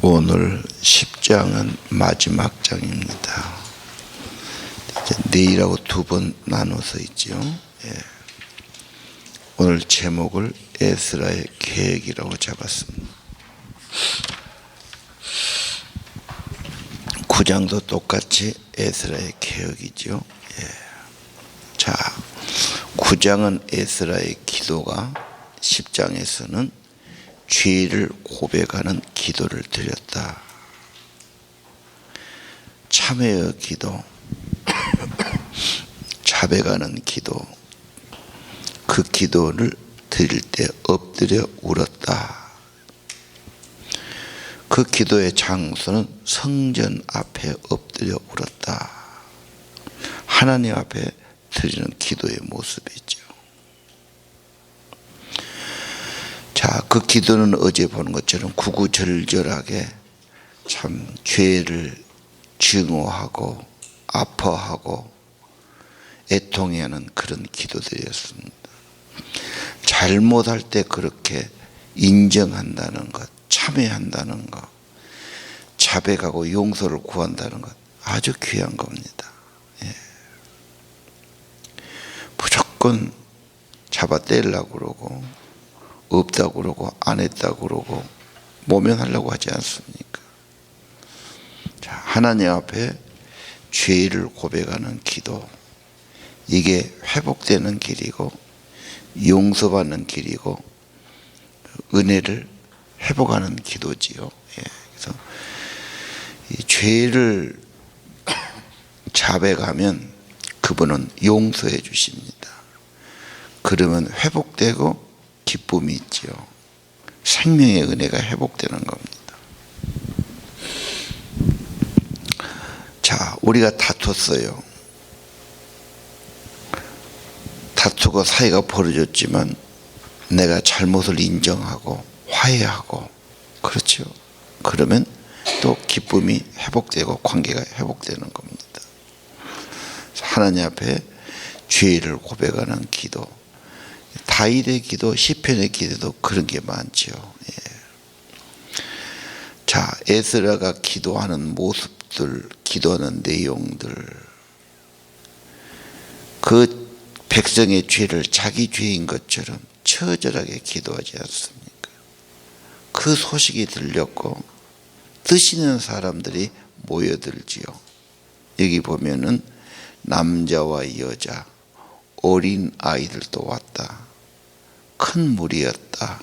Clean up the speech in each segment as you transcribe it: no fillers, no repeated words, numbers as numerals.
오늘 10장은 마지막 장입니다. 내일하고 두 번 나눠서 있죠. 오늘 제목을 에스라의 계획이라고 잡았습니다. 9장도 똑같이 에스라의 계획이죠. 자, 9장은 에스라의 기도가 10장에서는 죄를 고백하는 기도를 드렸다. 참회의 기도, 자백하는 기도, 그 기도를 드릴 때 엎드려 울었다. 그 기도의 장소는 성전 앞에 엎드려 울었다. 하나님 앞에 드리는 기도의 모습이죠. 자, 그 기도는 어제 보는 것처럼 구구절절하게 참 죄를 증오하고 아파하고 애통해하는 그런 기도들이었습니다. 잘못할 때 그렇게 인정한다는 것, 참회한다는 것, 자백하고 용서를 구한다는 것, 아주 귀한 겁니다. 무조건 잡아 떼려고 그러고 없다고 그러고 안 했다고 그러고 모면하려고 하지 않습니까? 자, 하나님 앞에 죄를 고백하는 기도, 이게 회복되는 길이고 용서받는 길이고 은혜를 회복하는 기도지요. 그래서 이 죄를 자백하면 그분은 용서해 주십니다. 그러면 회복되고 기쁨이 있지요. 생명의 은혜가 회복되는 겁니다. 자, 우리가 다퉜어요. 다투고 사이가 벌어졌지만 내가 잘못을 인정하고 화해하고, 그렇죠. 그러면 또 기쁨이 회복되고 관계가 회복되는 겁니다. 하나님 앞에 죄를 고백하는 기도, 다윗의 기도, 시편의 기도도 그런 게 많죠. 자, 에스라가 기도하는 모습들, 기도하는 내용들, 그 백성의 죄를 자기 죄인 것처럼 처절하게 기도하지 않습니까? 그 소식이 들렸고 뜻 있는 사람들이 모여들지요. 여기 보면은 남자와 여자, 어린 아이들도 왔다. 큰 무리였다.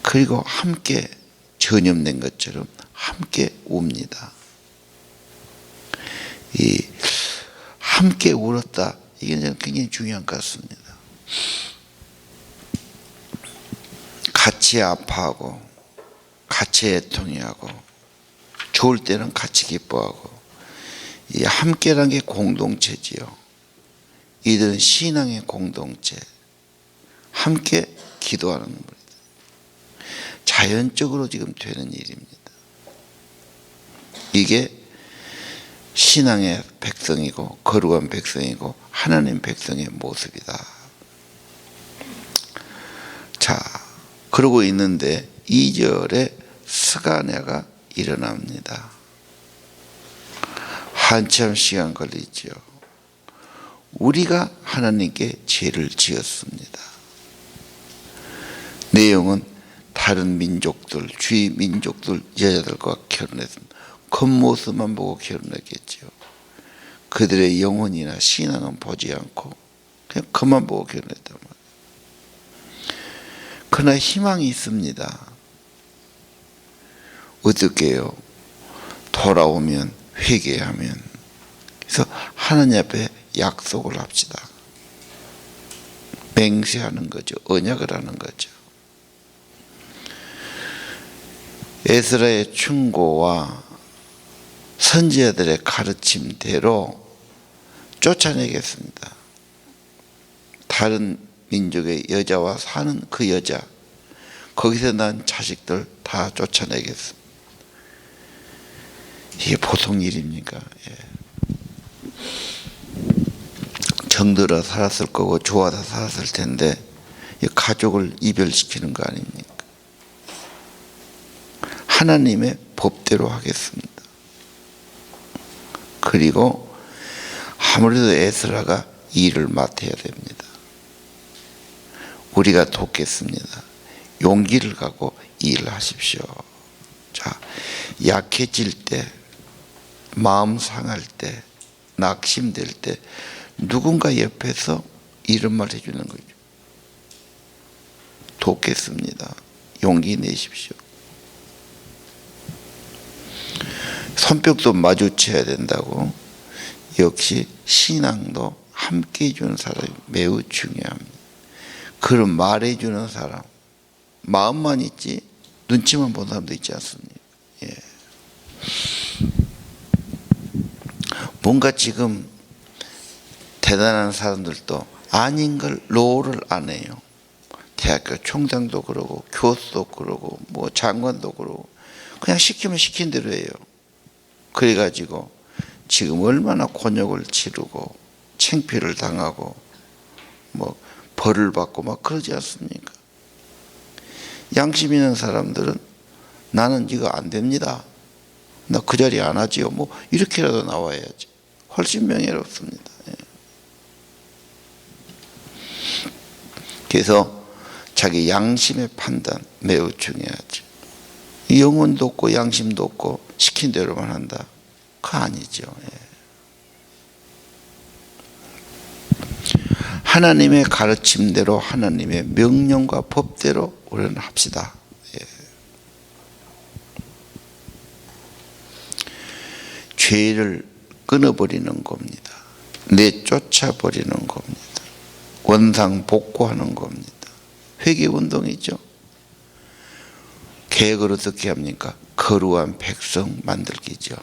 그리고 함께 전염된 것처럼 함께 웁니다. 이 함께 울었다, 이게 굉장히 중요한 것 같습니다. 같이 아파하고 같이 애통해하고 좋을 때는 같이 기뻐하고, 이 함께라는 게 공동체지요. 이들은 신앙의 공동체, 함께 기도하는 겁니다. 자연적으로 지금 되는 일입니다. 이게 신앙의 백성이고 거룩한 백성이고 하나님 백성의 모습이다. 자, 그러고 있는데 2절에 스가랴가 일어납니다. 한참 시간 걸리죠. 우리가 하나님께 죄를 지었습니다. 내용은 다른 민족들, 주위 민족들 여자들과 결혼했습니다. 겉모습만 보고 결혼했겠죠. 그들의 영혼이나 신앙은 보지 않고 그냥 겉만 보고 결혼했단 말이에요. 그러나 희망이 있습니다. 어떻게 해요? 돌아오면, 회개하면. 그래서 하나님 앞에 약속을 합시다. 맹세하는 거죠. 언약을 하는 거죠. 에스라의 충고와 선지자들의 가르침대로 쫓아내겠습니다. 다른 민족의 여자와 사는 그 여자, 거기서 난 자식들 다 쫓아내겠습니다. 이게 보통 일입니까? 정들어 살았을 거고 좋아서 살았을 텐데 가족을 이별시키는 거 아닙니까? 하나님의 법대로 하겠습니다. 그리고 아무래도 에스라가 일을 맡아야 됩니다. 우리가 돕겠습니다. 용기를 갖고 일을 하십시오. 자, 약해질 때, 마음 상할 때, 낙심될 때 누군가 옆에서 이런 말 해주는 거죠. 돕겠습니다. 용기 내십시오. 손뼉도 마주쳐야 된다고. 역시 신앙도 함께 해주는 사람이 매우 중요합니다. 그런 말해주는 사람, 마음만 있지 눈치만 보는 사람도 있지 않습니까? 예. 뭔가 지금 대단한 사람들도 아닌 걸 노를 안 해요. 대학교 총장도 그러고 교수도 그러고 뭐 장관도 그러고 그냥 시키면 시킨 대로 해요. 그래가지고 지금 얼마나 곤욕을 치르고 창피를 당하고 뭐 벌을 받고 막 그러지 않습니까? 양심 있는 사람들은 나는 이거 안 됩니다. 나 그 자리에 안 하지요. 뭐 이렇게라도 나와야지. 훨씬 명예롭습니다. 예. 그래서 자기 양심의 판단 매우 중요하죠. 영혼도 없고 양심도 없고 시킨 대로만 한다. 그거 아니죠. 예. 하나님의 가르침대로 하나님의 명령과 법대로 우리는 합시다. 예. 죄를 끊어버리는 겁니다. 내쫓아버리는 겁니다. 원상복구하는 겁니다. 회개운동이죠. 계획을 어떻게 합니까? 거룩한 백성 만들기죠.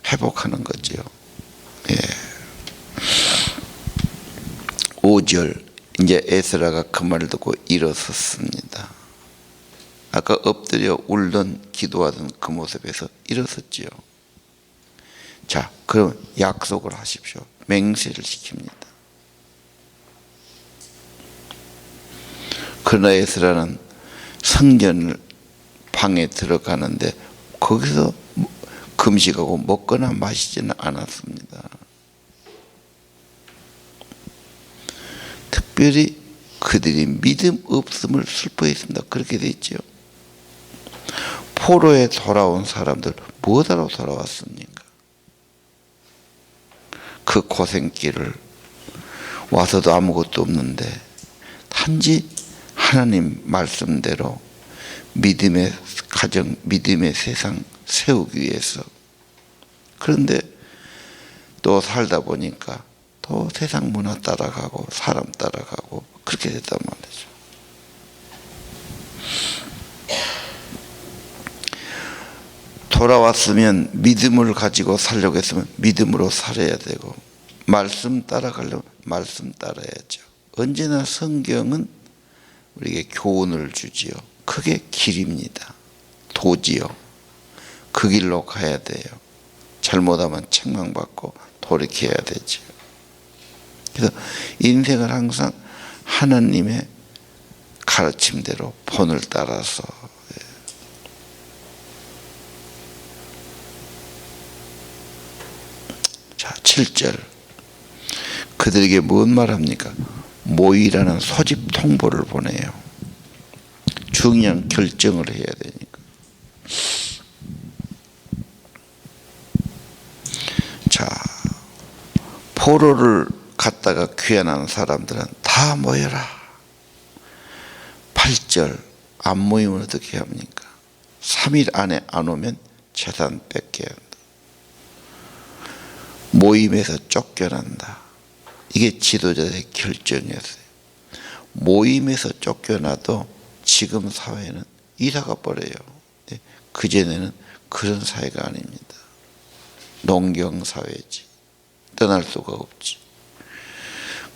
회복하는 거죠. 예. 5절 이제 에스라가 그 말을 듣고 일어섰습니다. 아까 엎드려 울던 기도하던 그 모습에서 일어섰지요. 자, 그럼 약속을 하십시오. 맹세를 시킵니다. 그러나 에스라는 성전 방에 들어가는데 거기서 금식하고 먹거나 마시지는 않았습니다. 특별히 그들이 믿음 없음을 슬퍼했습니다. 그렇게 돼 있죠. 포로에 돌아온 사람들 무엇하러 돌아왔습니까? 그 고생길을 와서도 아무것도 없는데 단지 하나님 말씀대로 믿음의 가정, 믿음의 세상 세우기 위해서. 그런데 또 살다 보니까 또 세상 문화 따라가고 사람 따라가고 그렇게 됐단 말이죠. 돌아왔으면 믿음을 가지고 살려고 했으면 믿음으로 살아야 되고 말씀 따라가려면 말씀 따라야죠. 언제나 성경은 우리에게 교훈을 주지요. 그게 길입니다. 도지요. 그 길로 가야 돼요. 잘못하면 책망받고 돌이켜야 되죠. 그래서 인생을 항상 하나님의 가르침대로 본을 따라서. 자, 7절 그들에게 뭔 말합니까? 모의라는 소집 통보를 보내요. 중요한 결정을 해야 되니까. 자, 포로를 갔다가 귀환하는 사람들은 다 모여라. 8절 안 모이면 어떻게 합니까? 3일 안에 안 오면 재산 뺏겨야 한다. 모임에서 쫓겨난다. 이게 지도자의 결정이었어요. 모임에서 쫓겨나도 지금 사회는 이사가 버려요. 그전에는 그런 사회가 아닙니다. 농경사회지. 떠날 수가 없지.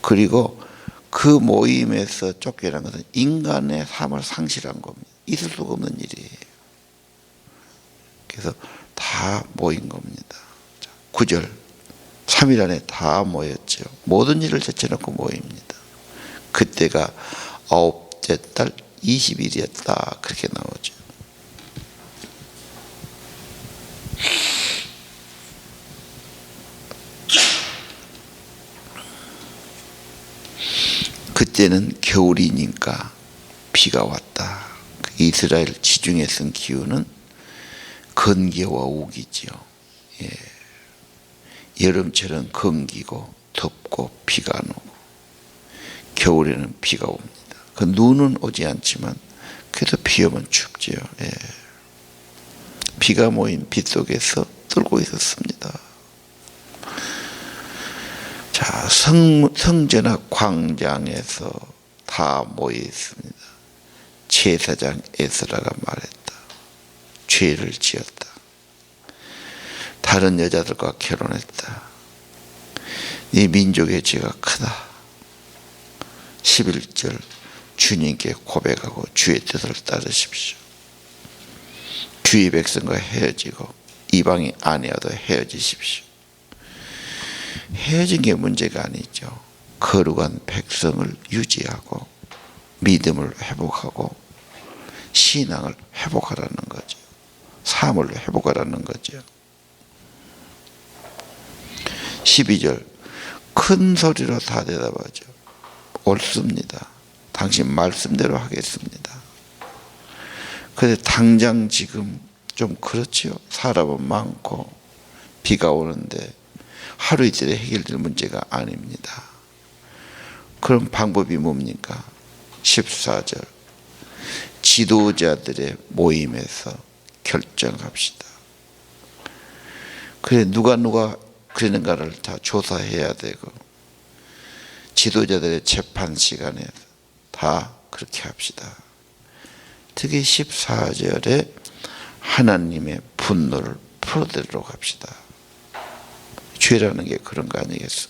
그리고 그 모임에서 쫓겨난 것은 인간의 삶을 상실한 겁니다. 있을 수가 없는 일이에요. 그래서 다 모인 겁니다. 9절 3일 안에 다 모였죠. 모든 일을 제쳐놓고 모입니다. 그때가 9째 달 20일이었다. 그렇게 나오죠. 그때는 겨울이니까 비가 왔다. 이스라엘 지중해 쓴 기후는 건기와 우기지요. 예. 여름철은 건기고 덥고 비가 안 오고, 겨울에는 비가 옵니다. 그 눈은 오지 않지만 그래도 비 오면 춥지요. 예. 비가 모인 빗속에서 떨고 있었습니다. 자, 성전 앞 광장에서 다 모여 있습니다. 제사장 에스라가 말했다. 죄를 지었다. 다른 여자들과 결혼했다. 네 민족의 죄가 크다. 11절 주님께 고백하고 주의 뜻을 따르십시오. 주의 백성과 헤어지고 이방인 아내와도 헤어지십시오. 헤어진 게 문제가 아니죠. 거룩한 백성을 유지하고 믿음을 회복하고 신앙을 회복하라는 거죠. 삶을 회복하라는 거죠. 12절 큰 소리로 다 대답하죠. 옳습니다. 당신 말씀대로 하겠습니다. 그런데 당장 지금 좀 그렇지요. 사람은 많고 비가 오는데 하루 이틀에 해결될 문제가 아닙니다. 그럼 방법이 뭡니까? 14절 지도자들의 모임에서 결정합시다. 그래 누가 그러는가를 다 조사해야 되고 지도자들의 재판 시간에 다 그렇게 합시다. 특히 14절에 하나님의 분노를 풀어드리도록 합시다. 죄라는 게 그런 거 아니겠어?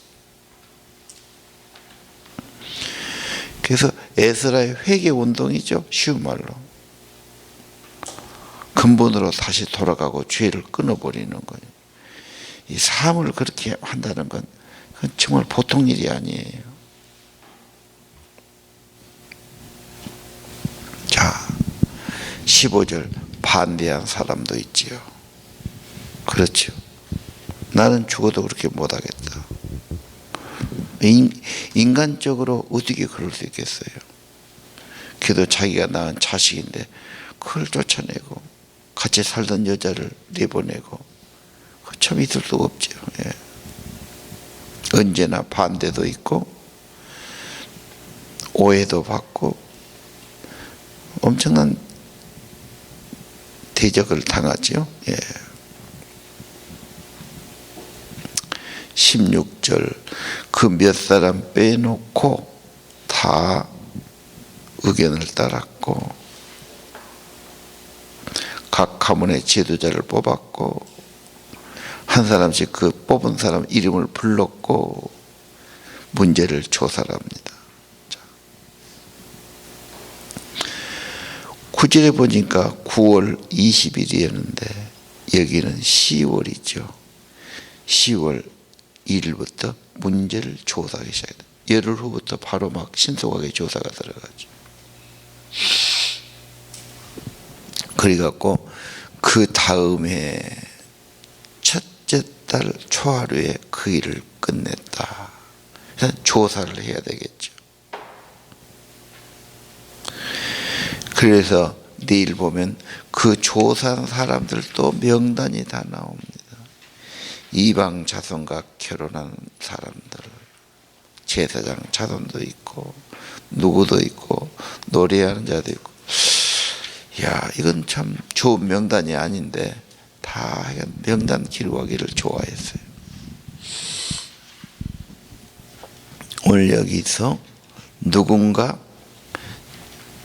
그래서 에스라의 회개 운동이죠. 쉬운 말로. 근본으로 다시 돌아가고 죄를 끊어버리는 거예요. 이 삶을 그렇게 한다는 건 그건 정말 보통 일이 아니에요. 자, 15절 반대한 사람도 있지요. 그렇죠. 나는 죽어도 그렇게 못하겠다. 인간적으로 어떻게 그럴 수 있겠어요? 그래도 자기가 낳은 자식인데 그걸 쫓아내고 같이 살던 여자를 내보내고 참 있을 수가 없죠. 예. 언제나 반대도 있고 오해도 받고 엄청난 대적을 당하죠. 예. 16절 그 몇 사람 빼놓고 다 의견을 따랐고 각 가문의 지도자를 뽑았고 한 사람씩 그 뽑은 사람 이름을 불렀고 문제를 조사를 합니다. 9절에 보니까 9월 20일이었는데 여기는 10월이죠. 10월 1일부터 문제를 조사하기 시작합니다. 열흘 후부터 바로 막 신속하게 조사가 들어가죠. 그래갖고 그 다음에 첫째 달 초하루에 그 일을 끝냈다. 조사를 해야 되겠죠. 그래서 내일 보면 그 조사한 사람들도 명단이 다 나옵니다. 이방 자손과 결혼한 사람들, 제사장 자손도 있고 누구도 있고 노래하는 자도 있고. 야, 이건 참 좋은 명단이 아닌데 다 명단 기록하기를 좋아했어요. 오늘 여기서 누군가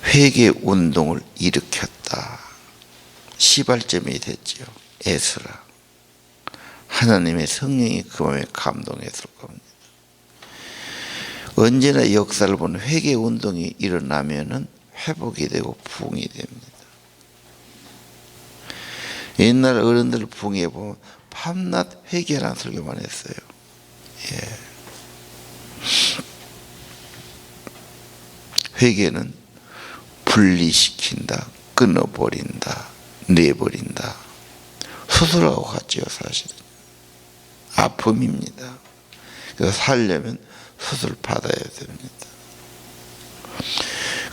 회개 운동을 일으켰다. 시발점이 됐지요. 에스라. 하나님의 성령이 그 마음에 감동했을 겁니다. 언제나 역사를 보는 회개 운동이 일어나면은 회복이 되고 부흥이 됩니다. 옛날 어른들 부흥해 보면 밤낮 회개라는 설교만 했어요. 예. 회개는 분리시킨다, 끊어버린다, 내버린다. 수술하고 같지요, 사실은. 아픔입니다. 그래서 살려면 수술 받아야 됩니다.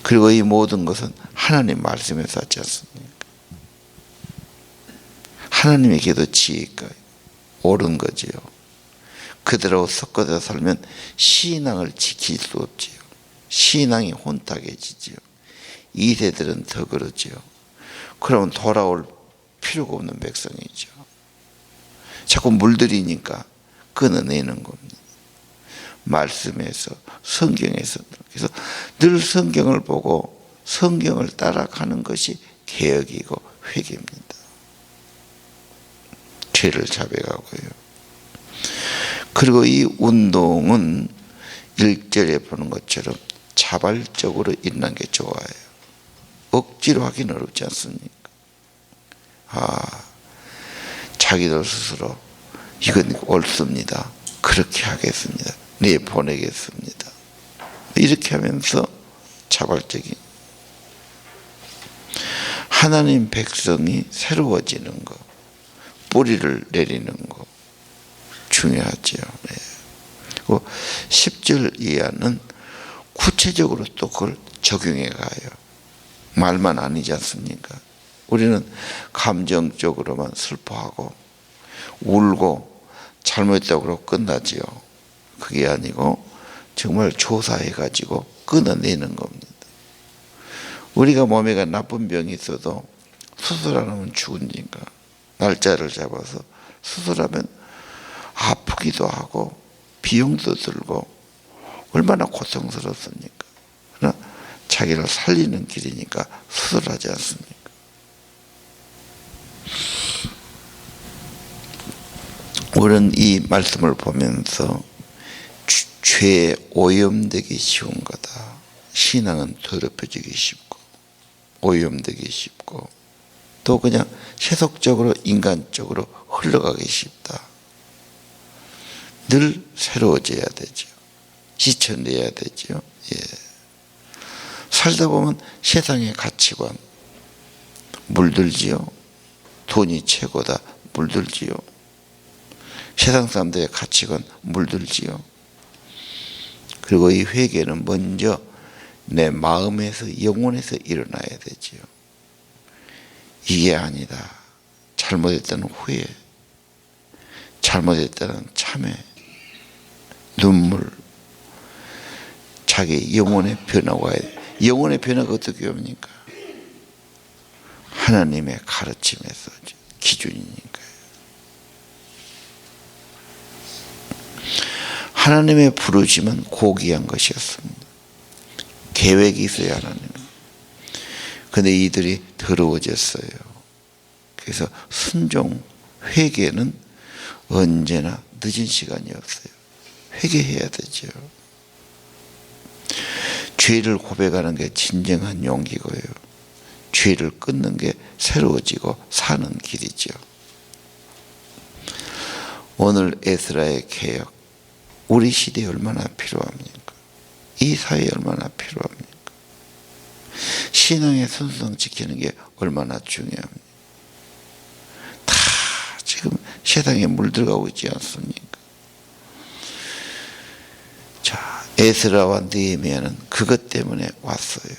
그리고 이 모든 것은 하나님 말씀에 쌓지 않습니까? 하나님에게도 지혜가 옳은 거지요. 그대로 섞어서 살면 신앙을 지킬 수 없지요. 신앙이 혼탁해지지요. 이 세들은 더 그러지요. 그러면 돌아올 필요가 없는 백성이죠. 자꾸 물들이니까 끊어내는 겁니다. 말씀에서, 성경에서. 그래서 늘 성경을 보고 성경을 따라가는 것이 개혁이고 회개입니다. 죄를 자백하고요. 그리고 이 운동은 1절에 보는 것처럼 자발적으로 일어난 게 좋아요. 억지로 하기는 어렵지 않습니까? 자기들 스스로 이건 옳습니다. 그렇게 하겠습니다. 네, 보내겠습니다. 이렇게 하면서 자발적인 하나님 백성이 새로워지는 것, 뿌리를 내리는 것 중요하죠. 네. 그리고 10절 이하는 구체적으로 또 그걸 적용해 가요. 말만 아니지 않습니까? 우리는 감정적으로만 슬퍼하고 울고 잘못했다고 그러고 끝나지요. 그게 아니고 정말 조사해 가지고 끊어내는 겁니다. 우리가 몸에 나쁜 병이 있어도 수술 안 하면 죽으니까 날짜를 잡아서 수술하면 아프기도 하고 비용도 들고 얼마나 고통스럽습니까? 그러나 자기를 살리는 길이니까 수술하지 않습니까? 우리는 이 말씀을 보면서 죄에 오염되기 쉬운 거다. 신앙은 더럽혀지기 쉽고 오염되기 쉽고 또 그냥 세속적으로 인간적으로 흘러가기 쉽다. 늘 새로워져야 되죠. 지쳐내야 되죠. 예. 살다 보면 세상의 가치관 물들지요. 돈이 최고다 물들지요. 세상 사람들의 가치관 물들지요. 그리고 이 회개는 먼저 내 마음에서 영혼에서 일어나야 되지요. 이게 아니다. 잘못했다는 후회, 잘못했다는 참회, 눈물, 자기 영혼의 변화가 와야 돼. 영혼의 변화가 어떻게 옵니까? 하나님의 가르침에서 기준이니까요. 하나님의 부르심은 고귀한 것이었습니다. 계획이 있어요, 하나님은. 근데 이들이 더러워졌어요. 그래서 순종, 회개는 언제나 늦은 시간이 없어요. 회개해야 되죠. 죄를 고백하는 게 진정한 용기고요. 죄를 끊는 게 새로워지고 사는 길이죠. 오늘 에스라의 개혁, 우리 시대에 얼마나 필요합니까? 이 사회에 얼마나 필요합니까? 신앙의 순수성 지키는 게 얼마나 중요합니까? 다 지금 세상에 물들어가고 있지 않습니까? 자, 에스라와 느헤미야는 그것 때문에 왔어요.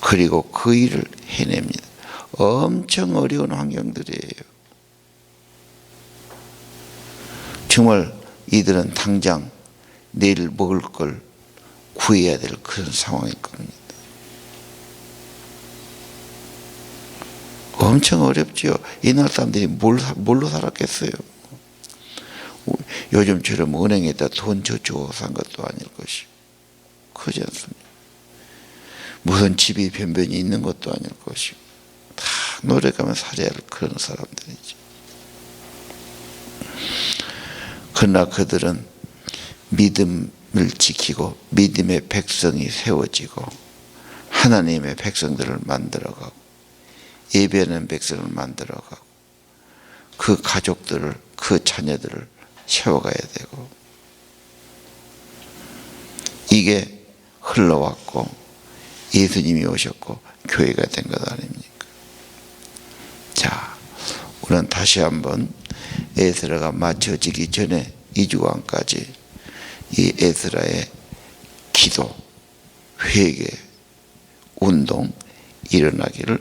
그리고 그 일을 해냅니다. 엄청 어려운 환경들이에요. 정말 이들은 당장 내일 먹을 걸 구해야 될 그런 상황일 겁니다. 엄청 어렵죠. 이날 사람들이 뭘로 살았겠어요? 요즘처럼 은행에다 돈 저축하고 산 것도 아닐 것이고 그러지 않습니까? 무슨 집이 변변히 있는 것도 아닐 것이고 다 노력하면 살아야 할 그런 사람들이죠. 그러나 그들은 믿음을 지키고 믿음의 백성이 세워지고 하나님의 백성들을 만들어가고 예배하는 백성을 만들어가고 그 가족들을 그 자녀들을 세워가야 되고 이게 흘러왔고 예수님이 오셨고 교회가 된 것 아닙니까? 자, 우리는 다시 한번 에스라가 맞춰지기 전에 2주간까지 이 에스라의 기도 회개 운동 일어나기를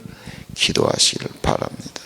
기도하시기를 바랍니다.